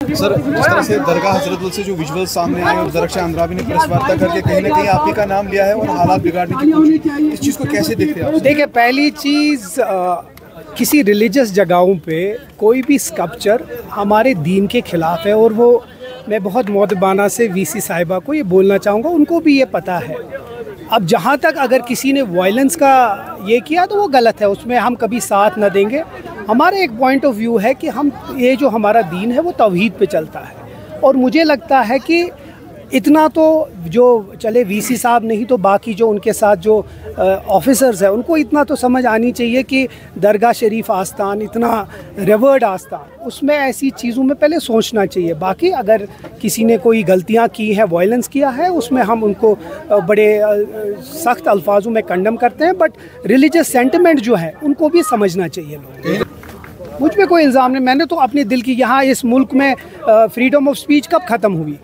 Sir, जिस तरह से दरगाह हजरतबल से जो विजुअल सामने आए और दरख्शां अंद्राबी ने प्रेस वार्ता करके कहीं ना कहीं आप ही का नाम लिया है और हालात बिगाड़ने की कोशिश, इस चीज़ को कैसे देखते हैं आप? देखिए, पहली चीज़, किसी रिलीजियस जगहों पे कोई भी स्कल्पचर हमारे दीन के ख़िलाफ़ है, और वो मैं बहुत मुअद्दबाना से वीसी साहिबा को ये बोलना चाहूँगा, उनको भी ये पता है। अब जहाँ तक अगर किसी ने वायलेंस का ये किया तो वो गलत है, उसमें हम कभी साथ न देंगे। हमारे एक पॉइंट ऑफ व्यू है कि हम ये जो हमारा दीन है वो तौहीद पे चलता है, और मुझे लगता है कि इतना तो जो चले वीसी साहब नहीं तो बाकी जो उनके साथ जो ऑफिसर्स हैं उनको इतना तो समझ आनी चाहिए कि दरगाह शरीफ आस्थान इतना रेवर्ड आस्थान, उसमें ऐसी चीज़ों में पहले सोचना चाहिए। बाकी अगर किसी ने कोई गलतियां की हैं, वायलेंस किया है, उसमें हम उनको बड़े सख्त अल्फाजों में कंडम करते हैं, बट रिलीजियस सेंटिमेंट जो है उनको भी समझना चाहिए लोगों। मुझ पर कोई इल्ज़ाम नहीं, मैंने तो अपने दिल की, यहाँ इस मुल्क में फ्रीडम ऑफ स्पीच कब ख़त्म हुई?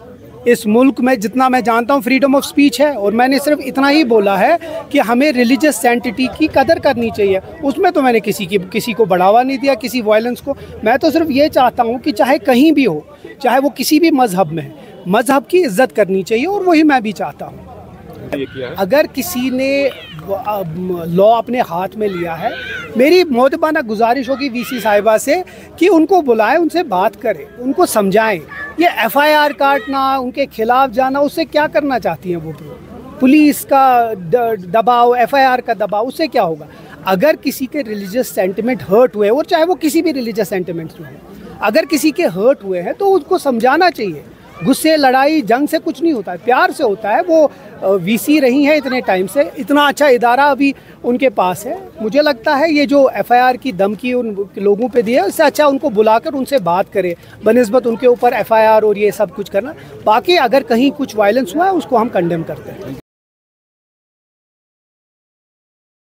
इस मुल्क में जितना मैं जानता हूँ फ्रीडम ऑफ स्पीच है, और मैंने सिर्फ इतना ही बोला है कि हमें रिलीजियस सेंटिटी की कदर करनी चाहिए। उसमें तो मैंने किसी को बढ़ावा नहीं दिया, किसी वायलेंस को। मैं तो सिर्फ ये चाहता हूँ कि चाहे कहीं भी हो, चाहे वो किसी भी मज़हब में है, मज़हब की इज़्ज़त करनी चाहिए, और वही मैं भी चाहता हूँ। अगर किसी ने लॉ अपने हाथ में लिया है, मेरी मुअद्दबाना गुजारिश होगी वीसी साहिबा से कि उनको बुलाएं, उनसे बात करें, उनको समझाएं। ये एफआईआर काटना, उनके खिलाफ जाना, उससे क्या करना चाहती हैं वो? पुलिस का दबाव, एफआईआर का दबाव, उससे क्या होगा? अगर किसी के रिलीजियस सेंटिमेंट हर्ट हुए, और चाहे वो किसी भी रिलीजियस सेंटिमेंट्स में हो, अगर किसी के हर्ट हुए हैं तो उसको समझाना चाहिए। गुस्से, लड़ाई, जंग से कुछ नहीं होता है, प्यार से होता है। वो वीसी रही है इतने टाइम से, इतना अच्छा इदारा अभी उनके पास है। मुझे लगता है ये जो एफआईआर की धमकी उन लोगों पे दी है, इससे अच्छा उनको बुलाकर उनसे बात करें बनिस्बत उनके ऊपर एफआईआर और ये सब कुछ करना। बाकी अगर कहीं कुछ वायलेंस हुआ है उसको हम कंडेम करते हैं।